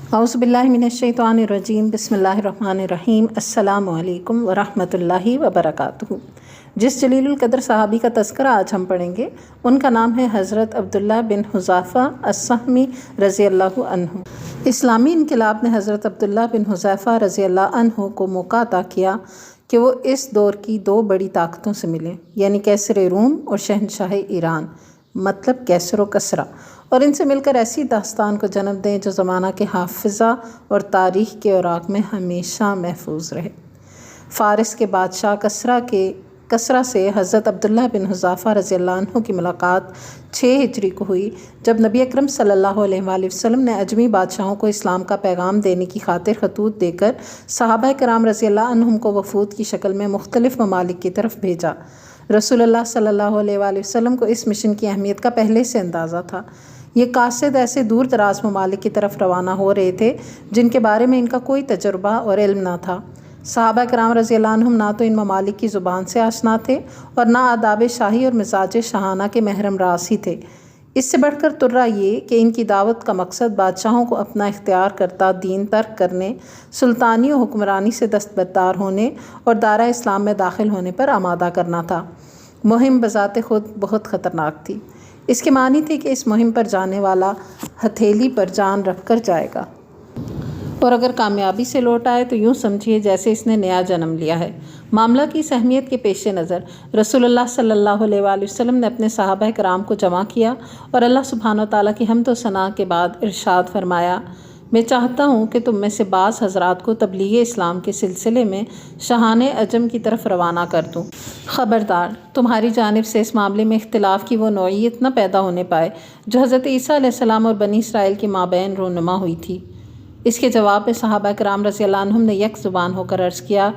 اعوذ باللہ من الشیطان الرجیم بسم اللہ الرحمن الرحیم السلام علیکم ورحمۃ اللہ وبرکاتہ۔ جس جلیل القدر صحابی کا تذکرہ آج ہم پڑھیں گے ان کا نام ہے حضرت عبداللہ بن حذیفہ السہمی رضی اللہ عنہ۔ اسلامی انقلاب نے حضرت عبداللہ بن حذیفہ رضی اللہ عنہ کو موقع عطا کیا کہ وہ اس دور کی دو بڑی طاقتوں سے ملیں، یعنی کیسر روم اور شہنشاہ ایران، مطلب کیسر و کسریٰ، اور ان سے مل کر ایسی داستان کو جنم دیں جو زمانہ کے حافظہ اور تاریخ کے اوراق میں ہمیشہ محفوظ رہے۔ فارس کے بادشاہ کسریٰ سے حضرت عبداللہ بن حذیفہ رضی اللہ عنہ کی ملاقات 6 ہجری کو ہوئی، جب نبی اکرم صلی اللہ علیہ وآلہ وسلم نے عجمی بادشاہوں کو اسلام کا پیغام دینے کی خاطر خطوط دے کر صحابہ کرام رضی اللہ عنہم کو وفود کی شکل میں مختلف ممالک کی طرف بھیجا۔ رسول اللہ صلی اللہ علیہ وآلہ وسلم کو اس مشن کی اہمیت کا پہلے سے اندازہ تھا۔ یہ قاصد ایسے دور دراز ممالک کی طرف روانہ ہو رہے تھے جن کے بارے میں ان کا کوئی تجربہ اور علم نہ تھا۔ صحابہ کرام رضی اللہ عنہم نہ تو ان ممالک کی زبان سے آشنا تھے اور نہ آداب شاہی اور مزاج شاہانہ کے محرم راس ہی تھے۔ اس سے بڑھ کر ترا یہ کہ ان کی دعوت کا مقصد بادشاہوں کو اپنا اختیار کرتا دین ترک کرنے، سلطانی و حکمرانی سے دستبردار ہونے اور دائرہ اسلام میں داخل ہونے پر آمادہ کرنا تھا۔ مہم بذات خود بہت خطرناک تھی۔ اس کے معنی تھے کہ اس مہم پر جانے والا ہتھیلی پر جان رکھ کر جائے گا، اور اگر کامیابی سے لوٹ آئے تو یوں سمجھیے جیسے اس نے نیا جنم لیا ہے۔ معاملہ کی اس اہمیت کے پیش نظر رسول اللہ صلی اللہ علیہ وآلہ وسلم نے اپنے صحابہ کرام کو جمع کیا اور اللہ سبحانہ وتعالیٰ کی حمد و ثنا کے بعد ارشاد فرمایا، میں چاہتا ہوں کہ تم میں سے بعض حضرات کو تبلیغ اسلام کے سلسلے میں شاہان عجم کی طرف روانہ کر دوں۔ خبردار، تمہاری جانب سے اس معاملے میں اختلاف کی وہ نوعیت نہ پیدا ہونے پائے جو حضرت عیسیٰ علیہ السلام اور بنی اسرائیل کے مابین رونما ہوئی تھی۔ اس کے جواب میں صحابہ کرام رضی اللہ عنہم نے یک زبان ہو کر عرض کیا،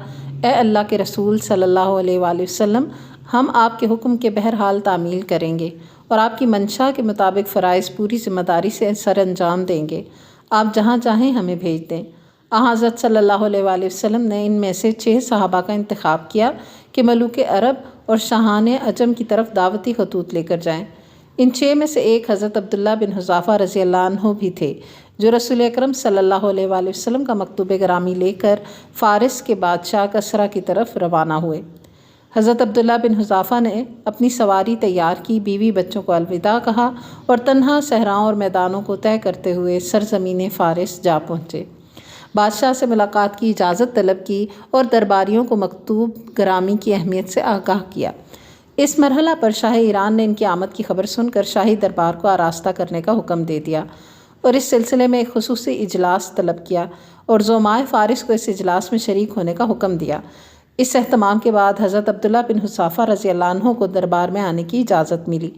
اے اللہ کے رسول صلی اللہ علیہ وآلہ وسلم، ہم آپ کے حکم کے بہرحال تعمیل کریں گے اور آپ کی منشا کے مطابق فرائض پوری ذمہ داری سے سر انجام دیں گے۔ آپ جہاں چاہیں ہمیں بھیج دیں۔ حضرت صلی اللہ علیہ وآلہ وسلم نے ان میں سے 6 صحابہ کا انتخاب کیا کہ ملوک عرب اور شاہان عجم کی طرف دعوتی خطوط لے کر جائیں۔ ان 6 میں سے ایک حضرت عبداللہ بن حذیفہ رضی اللہ عنہ بھی تھے، جو رسول اکرم صلی اللہ علیہ وآلہ وسلم کا مکتوب گرامی لے کر فارس کے بادشاہ کسریٰ کی طرف روانہ ہوئے۔ حضرت عبداللہ بن حذیفہ نے اپنی سواری تیار کی، بیوی بچوں کو الوداع کہا اور تنہا صحراؤں اور میدانوں کو طے کرتے ہوئے سرزمین فارس جا پہنچے۔ بادشاہ سے ملاقات کی اجازت طلب کی اور درباریوں کو مکتوب گرامی کی اہمیت سے آگاہ کیا۔ اس مرحلہ پر شاہ ایران نے ان کی آمد کی خبر سن کر شاہی دربار کو آراستہ کرنے کا حکم دے دیا اور اس سلسلے میں ایک خصوصی اجلاس طلب کیا اور زعمائے فارس کو اس اجلاس میں شریک ہونے کا حکم دیا۔ اس اہتمام کے بعد حضرت عبداللہ بن حذیفہ رضی اللہ عنہ کو دربار میں آنے کی اجازت ملی۔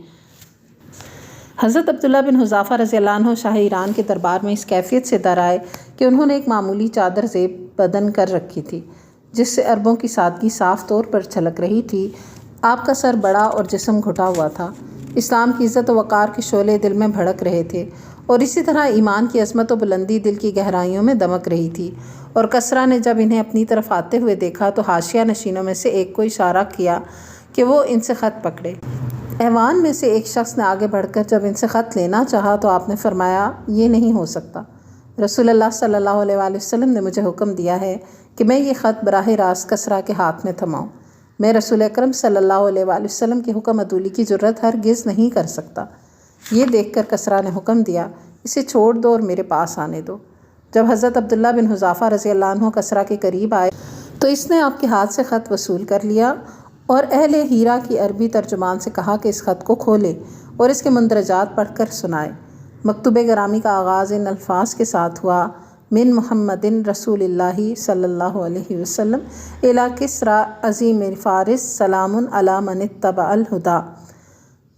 حضرت عبداللہ بن حذیفہ رضی اللہ عنہ شاہ ایران کے دربار میں اس کیفیت سے در آئے کہ انہوں نے ایک معمولی چادر زیب بدن کر رکھی تھی جس سے عربوں کی سادگی صاف طور پر چھلک رہی تھی۔ آپ کا سر بڑا اور جسم گھٹا ہوا تھا۔ اسلام کی عزت و وقار کے شعلے دل میں بھڑک رہے تھے اور اسی طرح ایمان کی عظمت و بلندی دل کی گہرائیوں میں دمک رہی تھی۔ اور کسریٰ نے جب انہیں اپنی طرف آتے ہوئے دیکھا تو حاشیہ نشینوں میں سے ایک کو اشارہ کیا کہ وہ ان سے خط پکڑے۔ ایوان میں سے ایک شخص نے آگے بڑھ کر جب ان سے خط لینا چاہا تو آپ نے فرمایا، یہ نہیں ہو سکتا۔ رسول اللہ صلی اللہ علیہ وآلہ وسلم نے مجھے حکم دیا ہے کہ میں یہ خط براہ راست کسریٰ کے ہاتھ میں تھماؤں۔ میں رسول اکرم صلی اللہ علیہ وآلہ وسلم کے حکم عدولی کی جرت ہرگز نہیں کر سکتا۔ یہ دیکھ کر کسریٰ نے حکم دیا، اسے چھوڑ دو اور میرے پاس آنے دو۔ جب حضرت عبداللہ بن حذیفہ رضی اللہ عنہ کسریٰ کے قریب آئے تو اس نے آپ کے ہاتھ سے خط وصول کر لیا اور اہل ہیرا کی عربی ترجمان سے کہا کہ اس خط کو کھولے اور اس کے مندرجات پڑھ کر سنائے۔ مکتوب گرامی کا آغاز ان الفاظ کے ساتھ ہوا، من محمد رسول اللہ صلی اللہ علیہ وسلم الی کسریٰ عظیم فارس سلام علی من اتبع الہدیٰ۔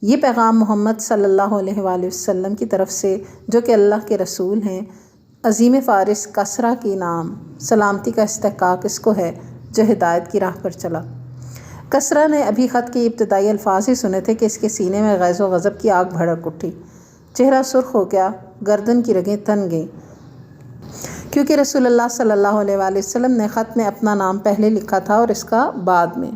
یہ پیغام محمد صلی اللہ علیہ وآلہ وسلم کی طرف سے جو کہ اللہ کے رسول ہیں، عظیم فارس کسریٰ کی نام سلامتی کا استحقاق اس کو ہے جو ہدایت کی راہ پر چلا۔ کسریٰ نے ابھی خط کے ابتدائی الفاظ ہی سنے تھے کہ اس کے سینے میں غیظ و غضب کی آگ بھڑک اٹھی، چہرہ سرخ ہو گیا، گردن کی رگیں تن گئیں، کیونکہ رسول اللہ صلی اللہ علیہ وآلہ وسلم نے خط میں اپنا نام پہلے لکھا تھا اور اس کا بعد میں۔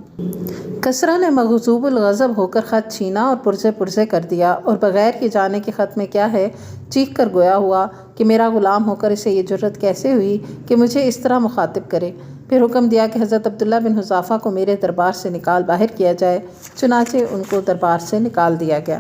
کسریٰ نے مغضوب الغضب ہو کر خط چھینا اور پرزے پرزے کر دیا اور بغیر یہ جانے کہ خط میں کیا ہے چیخ کر گویا ہوا کہ میرا غلام ہو کر اسے یہ جرت کیسے ہوئی کہ مجھے اس طرح مخاطب کرے۔ پھر حکم دیا کہ حضرت عبداللہ بن حذافہ کو میرے دربار سے نکال باہر کیا جائے، چنانچہ ان کو دربار سے نکال دیا گیا۔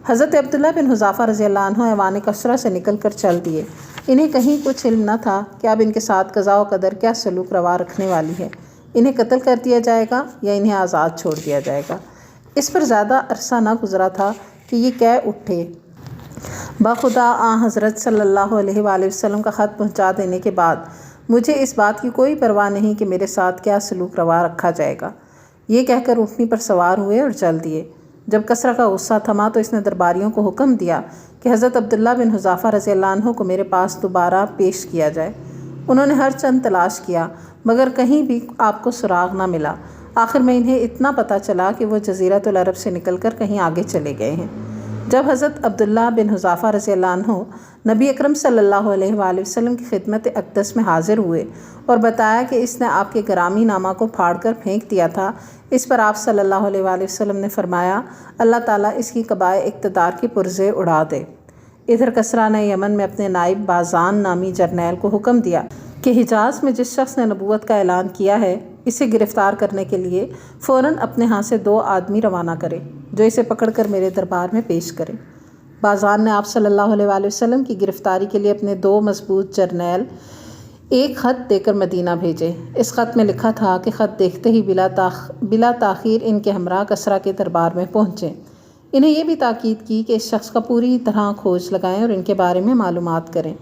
حضرت عبداللہ بن حذافہ رضی اللہ عنہ ایوان کسرہ سے نکل کر چل دیے۔ انہیں کہیں کچھ علم نہ تھا کہ اب ان کے ساتھ قضاء و قدر کیا سلوک روا رکھنے والی ہے، انہیں قتل کر دیا جائے گا یا انہیں آزاد چھوڑ دیا جائے گا۔ اس پر زیادہ عرصہ نہ گزرا تھا کہ یہ کہہ اٹھے، بخدا حضرت صلی اللہ علیہ وآلہ وسلم کا خط پہنچا دینے کے بعد مجھے اس بات کی کوئی پرواہ نہیں کہ میرے ساتھ کیا سلوک روا رکھا جائے گا۔ یہ کہہ کر اونٹنی پر سوار ہوئے اور چل دیے۔ جب کسرہ کا غصہ تھما تو اس نے درباریوں کو حکم دیا کہ حضرت عبداللہ بن حذافہ رضی اللہ عنہ کو میرے پاس دوبارہ پیش کیا جائے۔ انہوں نے ہر چند تلاش کیا مگر کہیں بھی آپ کو سراغ نہ ملا۔ آخر میں انہیں اتنا پتہ چلا کہ وہ جزیرۃ العرب سے نکل کر کہیں آگے چلے گئے ہیں۔ جب حضرت عبداللہ بن حذافہ رضی اللہ عنہ نبی اکرم صلی اللہ علیہ وآلہ وسلم کی خدمت اقدس میں حاضر ہوئے اور بتایا کہ اس نے آپ کے گرامی نامہ کو پھاڑ کر پھینک دیا تھا، اس پر آپ صلی اللہ علیہ وآلہ وسلم نے فرمایا، اللہ تعالیٰ اس کی قبائے اقتدار کی پرزے اڑا دے۔ ادھر کسریٰ نے یمن میں اپنے نائب بازان نامی جرنیل کو حکم دیا کہ حجاز میں جس شخص نے نبوت کا اعلان کیا ہے اسے گرفتار کرنے کے لیے فوراً اپنے ہاں سے 2 آدمی روانہ کرے جو اسے پکڑ کر میرے دربار میں پیش کرے۔ بازان نے آپ صلی اللہ علیہ وآلہ وسلم کی گرفتاری کے لیے اپنے 2 مضبوط جرنیل ایک خط دے کر مدینہ بھیجے۔ اس خط میں لکھا تھا کہ خط دیکھتے ہی بلا تاخیر ان کے ہمراہ کسریٰ کے دربار میں پہنچیں۔ انہیں یہ بھی تاکید کی کہ اس شخص کا پوری طرح کھوج لگائیں اور ان کے بارے میں معلومات کریں۔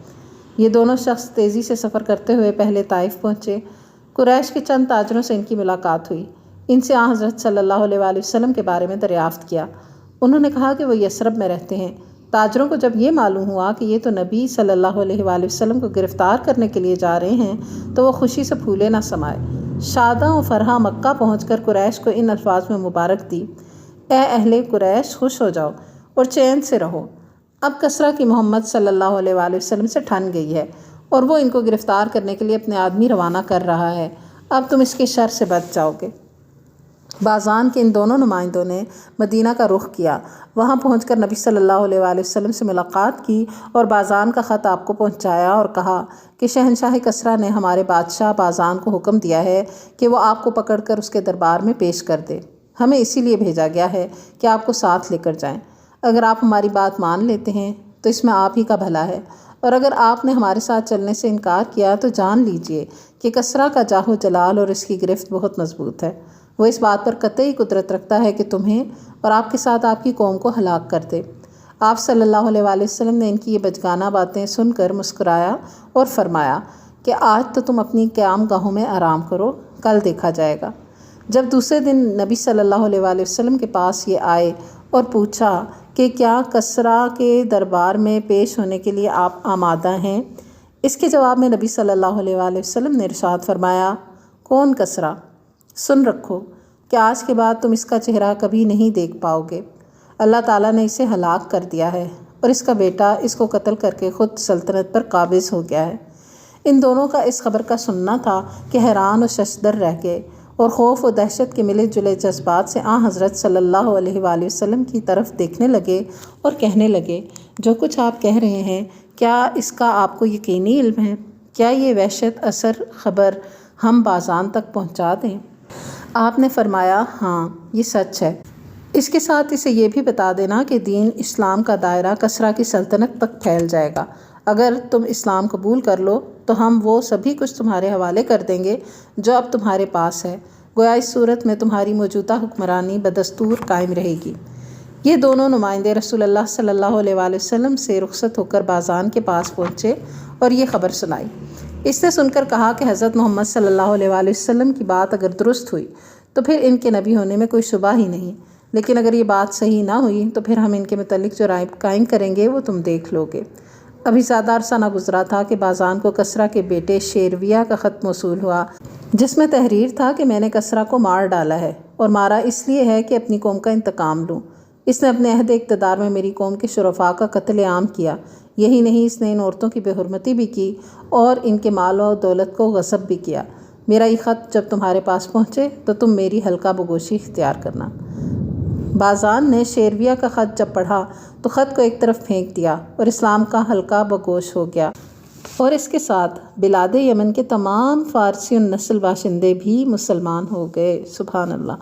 یہ دونوں شخص تیزی سے سفر کرتے ہوئے پہلے طائف پہنچے۔ قریش کے چند تاجروں سے ان کی ملاقات ہوئی۔ ان سے حضرت صلی اللہ علیہ وآلہ وسلم کے بارے میں دریافت کیا۔ انہوں نے کہا کہ وہ یثرب میں رہتے ہیں۔ تاجروں کو جب یہ معلوم ہوا کہ یہ تو نبی صلی اللہ علیہ وآلہ وسلم کو گرفتار کرنے کے لیے جا رہے ہیں تو وہ خوشی سے پھولے نہ سمائے۔ شاداں و فرحاں مکہ پہنچ کر قریش کو ان الفاظ میں مبارک دی، اے اہل قریش خوش ہو جاؤ اور چین سے رہو۔ اب کسریٰ کی محمد صلی اللہ علیہ وآلہ وسلم سے ٹھن گئی ہے اور وہ ان کو گرفتار کرنے کے لیے اپنے آدمی روانہ کر رہا ہے۔ اب تم اس کے شر سے بچ جاؤ گے۔ بازان کے ان دونوں نمائندوں نے مدینہ کا رخ کیا۔ وہاں پہنچ کر نبی صلی اللہ علیہ وآلہ وسلم سے ملاقات کی اور بازان کا خط آپ کو پہنچایا اور کہا کہ شہنشاہ کسریٰ نے ہمارے بادشاہ بازان کو حکم دیا ہے کہ وہ آپ کو پکڑ کر اس کے دربار میں پیش کر دے۔ ہمیں اسی لیے بھیجا گیا ہے کہ آپ کو ساتھ لے کر جائیں۔ اگر آپ ہماری بات مان لیتے ہیں تو اس میں آپ ہی کا بھلا ہے، اور اگر آپ نے ہمارے ساتھ چلنے سے انکار کیا تو جان لیجئے کہ کسریٰ کا جاہ و جلال اور اس کی گرفت بہت مضبوط ہے۔ وہ اس بات پر قطعی قدرت رکھتا ہے کہ تمہیں اور آپ کے ساتھ آپ کی قوم کو ہلاک کر دے۔ آپ صلی اللہ علیہ وآلہ وسلم نے ان کی یہ بچگانہ باتیں سن کر مسکرایا اور فرمایا کہ آج تو تم اپنی قیام گاہوں میں آرام کرو، کل دیکھا جائے گا۔ جب دوسرے دن نبی صلی اللہ علیہ وآلہ وسلم کے پاس یہ آئے اور پوچھا کہ کیا کسریٰ کے دربار میں پیش ہونے کے لیے آپ آمادہ ہیں، اس کے جواب میں نبی صلی اللہ علیہ وآلہ وسلم نے ارشاد فرمایا، کون کسریٰ؟ سن رکھو کہ آج کے بعد تم اس کا چہرہ کبھی نہیں دیکھ پاؤ گے۔ اللہ تعالیٰ نے اسے ہلاک کر دیا ہے اور اس کا بیٹا اس کو قتل کر کے خود سلطنت پر قابض ہو گیا ہے۔ ان دونوں کا اس خبر کا سننا تھا کہ حیران و ششدر رہ گئے اور خوف و دہشت کے ملے جلے جذبات سے حضرت صلی اللہ علیہ وآلہ وسلم کی طرف دیکھنے لگے اور کہنے لگے، جو کچھ آپ کہہ رہے ہیں کیا اس کا آپ کو یقینی علم ہے؟ کیا یہ وحشت اثر خبر ہم بازان تک پہنچا دیں؟ آپ نے فرمایا، ہاں یہ سچ ہے۔ اس کے ساتھ اسے یہ بھی بتا دینا کہ دین اسلام کا دائرہ کسریٰ کی سلطنت تک پھیل جائے گا۔ اگر تم اسلام قبول کر لو تو ہم وہ سبھی کچھ تمہارے حوالے کر دیں گے جو اب تمہارے پاس ہے، گویا اس صورت میں تمہاری موجودہ حکمرانی بدستور قائم رہے گی۔ یہ دونوں نمائندے رسول اللہ صلی اللہ علیہ وآلہ وسلم سے رخصت ہو کر بازان کے پاس پہنچے اور یہ خبر سنائی۔ اس نے سن کر کہا کہ حضرت محمد صلی اللہ علیہ وآلہ وسلم کی بات اگر درست ہوئی تو پھر ان کے نبی ہونے میں کوئی شبہ ہی نہیں، لیکن اگر یہ بات صحیح نہ ہوئی تو پھر ہم ان کے متعلق جو رائے قائم کریں گے وہ تم دیکھ لو گے۔ ابھی زیادہ عرصہ نہ گزرا تھا کہ بازان کو کسریٰ کے بیٹے شیرویہ کا خط موصول ہوا، جس میں تحریر تھا کہ میں نے کسریٰ کو مار ڈالا ہے اور مارا اس لیے ہے کہ اپنی قوم کا انتقام لوں۔ اس نے اپنے عہد اقتدار میں میری قوم کے شرفاء کا قتل عام کیا، یہی نہیں اس نے ان عورتوں کی بے حرمتی بھی کی اور ان کے مال و دولت کو غصب بھی کیا۔ میرا یہ خط جب تمہارے پاس پہنچے تو تم میری حلقہ بگوشی اختیار کرنا۔ بازان نے شیرویہ کا خط جب پڑھا تو خط کو ایک طرف پھینک دیا اور اسلام کا حلقہ بگوش ہو گیا، اور اس کے ساتھ بلاد یمن کے تمام فارسی النسل باشندے بھی مسلمان ہو گئے۔ سبحان اللہ،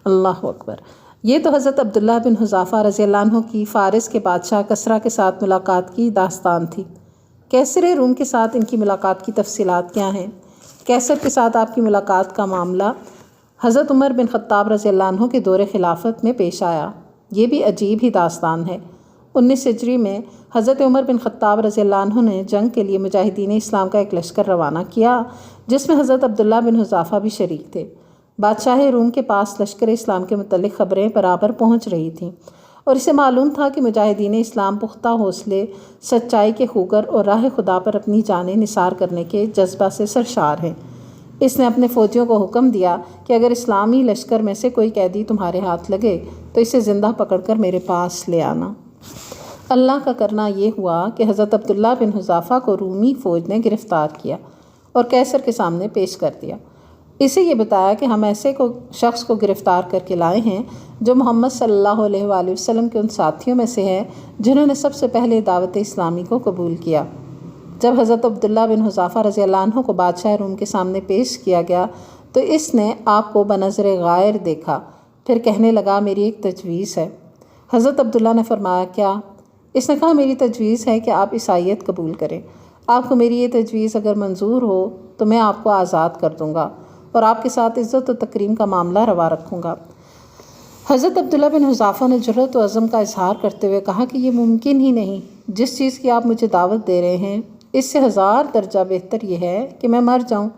اللہ اکبر۔ یہ تو حضرت عبداللہ بن حذافہ رضی اللہ عنہ کی فارس کے بادشاہ کسریٰ کے ساتھ ملاقات کی داستان تھی۔ کیسر روم کے ساتھ ان کی ملاقات کی تفصیلات کیا ہیں؟ کیسر کے ساتھ آپ کی ملاقات کا معاملہ حضرت عمر بن خطاب رضی اللہ عنہ کے دور خلافت میں پیش آیا۔ یہ بھی عجیب ہی داستان ہے۔ 19 ہجری میں حضرت عمر بن خطاب رضی اللہ عنہ نے جنگ کے لیے مجاہدین اسلام کا ایک لشکر روانہ کیا، جس میں حضرت عبداللہ بن حذافہ بھی شریک تھے۔ بادشاہ روم کے پاس لشکر اسلام کے متعلق خبریں برابر پہنچ رہی تھیں، اور اسے معلوم تھا کہ مجاہدین اسلام پختہ حوصلے، سچائی کے خوگر اور راہ خدا پر اپنی جانیں نثار کرنے کے جذبہ سے سرشار ہیں۔ اس نے اپنے فوجیوں کو حکم دیا کہ اگر اسلامی لشکر میں سے کوئی قیدی تمہارے ہاتھ لگے تو اسے زندہ پکڑ کر میرے پاس لے آنا۔ اللہ کا کرنا یہ ہوا کہ حضرت عبداللہ بن حذافہ کو رومی فوج نے گرفتار کیا اور کیسر کے سامنے پیش کر دیا۔ اسے یہ بتایا کہ ہم ایسے شخص کو گرفتار کر کے لائے ہیں جو محمد صلی اللہ علیہ وآلہ وسلم کے ان ساتھیوں میں سے ہے جنہوں نے سب سے پہلے دعوت اسلامی کو قبول کیا۔ جب حضرت عبداللہ بن حذافہ رضی اللہ عنہ کو بادشاہ روم کے سامنے پیش کیا گیا تو اس نے آپ کو بنظر غائر دیکھا، پھر کہنے لگا میری ایک تجویز ہے۔ حضرت عبداللہ نے فرمایا کیا؟ اس نے کہا میری تجویز ہے کہ آپ عیسائیت قبول کریں۔ آپ کو میری یہ تجویز اگر منظور ہو تو میں آپ کو آزاد کر دوں گا اور آپ کے ساتھ عزت و تکریم کا معاملہ روا رکھوں گا۔ حضرت عبداللہ بن حذافہ نے جرأت و عزم کا اظہار کرتے ہوئے کہا کہ یہ ممکن ہی نہیں، جس چیز کی آپ مجھے دعوت دے رہے ہیں اس سے 1000 درجہ بہتر یہ ہے کہ میں مر جاؤں۔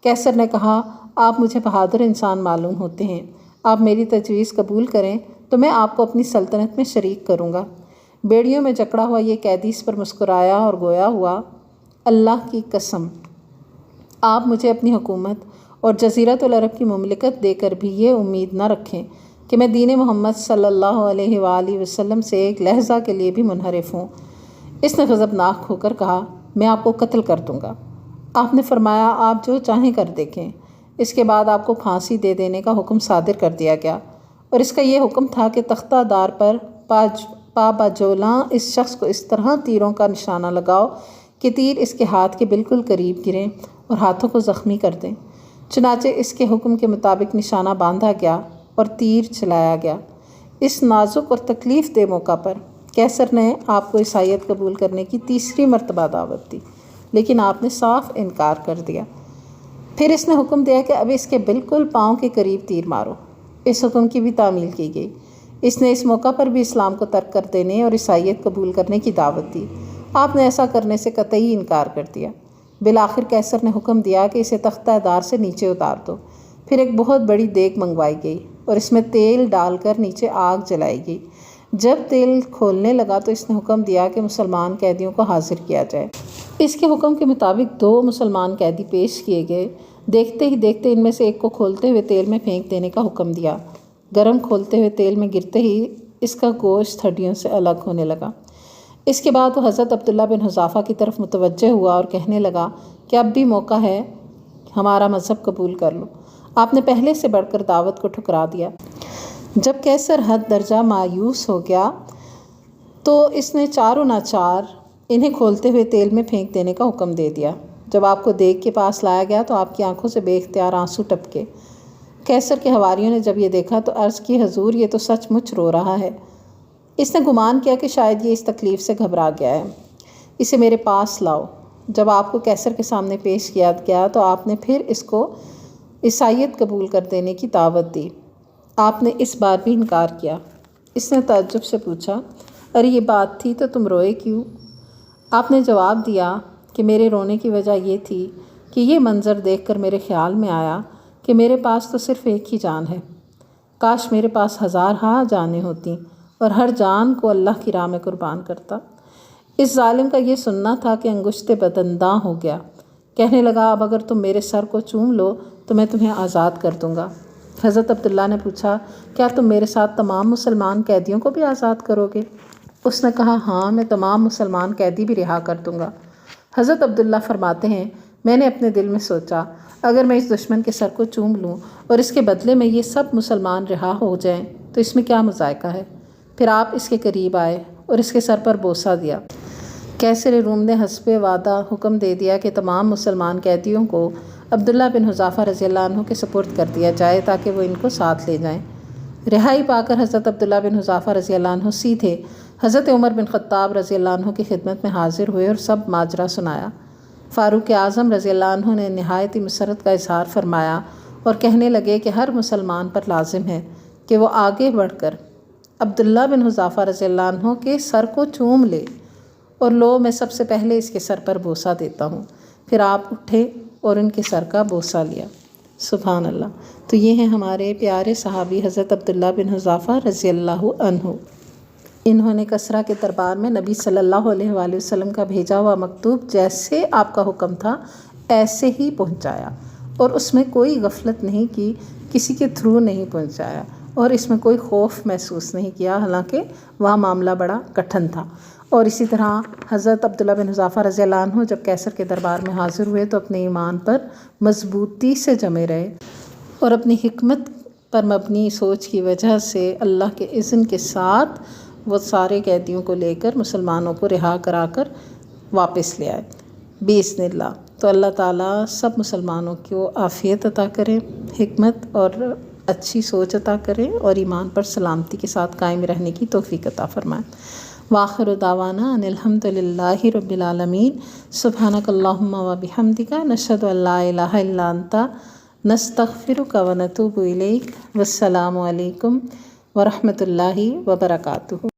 کیسر نے کہا آپ مجھے بہادر انسان معلوم ہوتے ہیں، آپ میری تجویز قبول کریں تو میں آپ کو اپنی سلطنت میں شریک کروں گا۔ بیڑیوں میں جکڑا ہوا یہ قیدی اس پر مسکرایا اور گویا ہوا اللہ کی قسم، آپ مجھے اپنی حکومت اور جزیرۃ العرب کی مملکت دے کر بھی یہ امید نہ رکھیں کہ میں دین محمد صلی اللہ علیہ وآلہ وسلم سے ایک لحظہ کے لیے بھی منحرف ہوں۔ اس نے غضبناک ہو کر کہا میں آپ کو قتل کر دوں گا۔ آپ نے فرمایا آپ جو چاہیں کر دیکھیں۔ اس کے بعد آپ کو پھانسی دے دینے کا حکم صادر کر دیا گیا، اور اس کا یہ حکم تھا کہ تختہ دار پر پا باجولاں اس شخص کو اس طرح تیروں کا نشانہ لگاؤ کہ تیر اس کے ہاتھ کے بالکل قریب گریں اور ہاتھوں کو زخمی کر دیں۔ چنانچہ اس کے حکم کے مطابق نشانہ باندھا گیا اور تیر چلایا گیا۔ اس نازک اور تکلیف دہ موقع پر کیسر نے آپ کو عیسائیت قبول کرنے کی تیسری مرتبہ دعوت دی، لیکن آپ نے صاف انکار کر دیا۔ پھر اس نے حکم دیا کہ اب اس کے بالکل پاؤں کے قریب تیر مارو۔ اس حکم کی بھی تعمیل کی گئی۔ اس نے اس موقع پر بھی اسلام کو ترک کر دینے اور عیسائیت قبول کرنے کی دعوت دی۔ آپ نے ایسا کرنے سے قطعی انکار کر دیا۔ بالآخر کیسر نے حکم دیا کہ اسے تختہ دار سے نیچے اتار دو۔ پھر ایک بہت بڑی دیگ منگوائی گئی اور اس میں تیل ڈال کر نیچے آگ جلائی گئی۔ جب تیل کھولنے لگا تو اس نے حکم دیا کہ مسلمان قیدیوں کو حاضر کیا جائے۔ اس کے حکم کے مطابق 2 مسلمان قیدی پیش کیے گئے۔ دیکھتے ہی دیکھتے ان میں سے ایک کو کھولتے ہوئے تیل میں پھینک دینے کا حکم دیا۔ گرم کھولتے ہوئے تیل میں گرتے ہی اس کا گوشت ہڈیوں سے الگ ہونے لگا۔ اس کے بعد وہ حضرت عبداللہ بن حذافہ کی طرف متوجہ ہوا اور کہنے لگا کہ اب بھی موقع ہے، ہمارا مذہب قبول کر لو۔ آپ نے پہلے سے بڑھ کر دعوت کو ٹھکرا دیا۔ جب کیسر حد درجہ مایوس ہو گیا تو اس نے چاروں ناچار انہیں کھولتے ہوئے تیل میں پھینک دینے کا حکم دے دیا۔ جب آپ کو دیگ کے پاس لایا گیا تو آپ کی آنکھوں سے بے اختیار آنسو ٹپکے۔ کیسر کے حواریوں نے جب یہ دیکھا تو عرض کی حضور یہ تو سچ مچ رو رہا ہے۔ اس نے گمان کیا کہ شاید یہ اس تکلیف سے گھبرا گیا ہے، اسے میرے پاس لاؤ۔ جب آپ کو کیسر کے سامنے پیش کیا گیا تو آپ نے پھر اس کو عیسائیت قبول کر دینے کی دعوت دی۔ آپ نے اس بار بھی انکار کیا۔ اس نے تعجب سے پوچھا ارے یہ بات تھی تو تم روئے کیوں؟ آپ نے جواب دیا کہ میرے رونے کی وجہ یہ تھی کہ یہ منظر دیکھ کر میرے خیال میں آیا کہ میرے پاس تو صرف ایک ہی جان ہے، کاش میرے پاس 1000 جانیں ہوتیں اور ہر جان کو اللہ کی راہ میں قربان کرتا۔ اس ظالم کا یہ سننا تھا کہ انگشت بدنداں ہو گیا۔ کہنے لگا اب اگر تم میرے سر کو چوم لو تو میں تمہیں آزاد کر دوں گا۔ حضرت عبداللہ نے پوچھا کیا تم میرے ساتھ تمام مسلمان قیدیوں کو بھی آزاد کرو گے؟ اس نے کہا ہاں میں تمام مسلمان قیدی بھی رہا کر دوں گا۔ حضرت عبداللہ فرماتے ہیں میں نے اپنے دل میں سوچا اگر میں اس دشمن کے سر کو چوم لوں اور اس کے بدلے میں یہ سب مسلمان رہا ہو جائیں تو اس میں کیا مذائقہ ہے؟ پھر آپ اس کے قریب آئے اور اس کے سر پر بوسہ دیا۔ قیصر روم نے حسب وعدہ حکم دے دیا کہ تمام مسلمان قیدیوں کو عبداللہ بن حذافہ رضی اللہ عنہ کے سپرد کر دیا جائے تاکہ وہ ان کو ساتھ لے جائیں۔ رہائی پا کر حضرت عبداللہ بن حذافہ رضی اللہ عنہ سیدھے حضرت عمر بن خطاب رضی اللہ عنہ کی خدمت میں حاضر ہوئے اور سب ماجرا سنایا۔ فاروق اعظم رضی اللہ عنہ نے نہایت ہی مسرت کا اظہار فرمایا اور کہنے لگے کہ ہر مسلمان پر لازم ہے کہ وہ آگے بڑھ کر عبداللہ بن حذافہ رضی اللہ عنہ کے سر کو چوم لے، اور لو میں سب سے پہلے اس کے سر پر بوسہ دیتا ہوں۔ پھر آپ اٹھے اور ان کے سر کا بوسہ لیا۔ سبحان اللہ۔ تو یہ ہیں ہمارے پیارے صحابی حضرت عبداللہ بن حذافہ رضی اللہ عنہ۔ انہوں نے کسریٰ کے دربار میں نبی صلی اللہ علیہ وآلہ وسلم کا بھیجا ہوا مکتوب جیسے آپ کا حکم تھا ایسے ہی پہنچایا، اور اس میں کوئی غفلت نہیں کی، کسی کے تھرو نہیں پہنچایا، اور اس میں کوئی خوف محسوس نہیں کیا، حالانکہ وہاں معاملہ بڑا کٹھن تھا۔ اور اسی طرح حضرت عبداللہ بن حذافہ رضی اللہ عنہ جب قیصر کے دربار میں حاضر ہوئے تو اپنے ایمان پر مضبوطی سے جمے رہے، اور اپنی حکمت پر مبنی سوچ کی وجہ سے اللہ کے اذن کے ساتھ وہ سارے قیدیوں کو لے کر مسلمانوں کو رہا کرا کر واپس لے آئے بإذن اللہ۔ تو اللہ تعالیٰ سب مسلمانوں کو عافیت عطا کرے، حکمت اور اچھی سوچ عطا کرے، اور ایمان پر سلامتی کے ساتھ قائم رہنے کی توفیق عطا فرمائے۔ وآخر دعوانا ان الحمد للہ رب العالمین۔ سبحانک اللہم و بحمدک، نشہد ان لا الہ الا انت، نستغفرک و نتوب الیک۔ والسلام علیکم ورحمۃ اللہ وبرکاتہ۔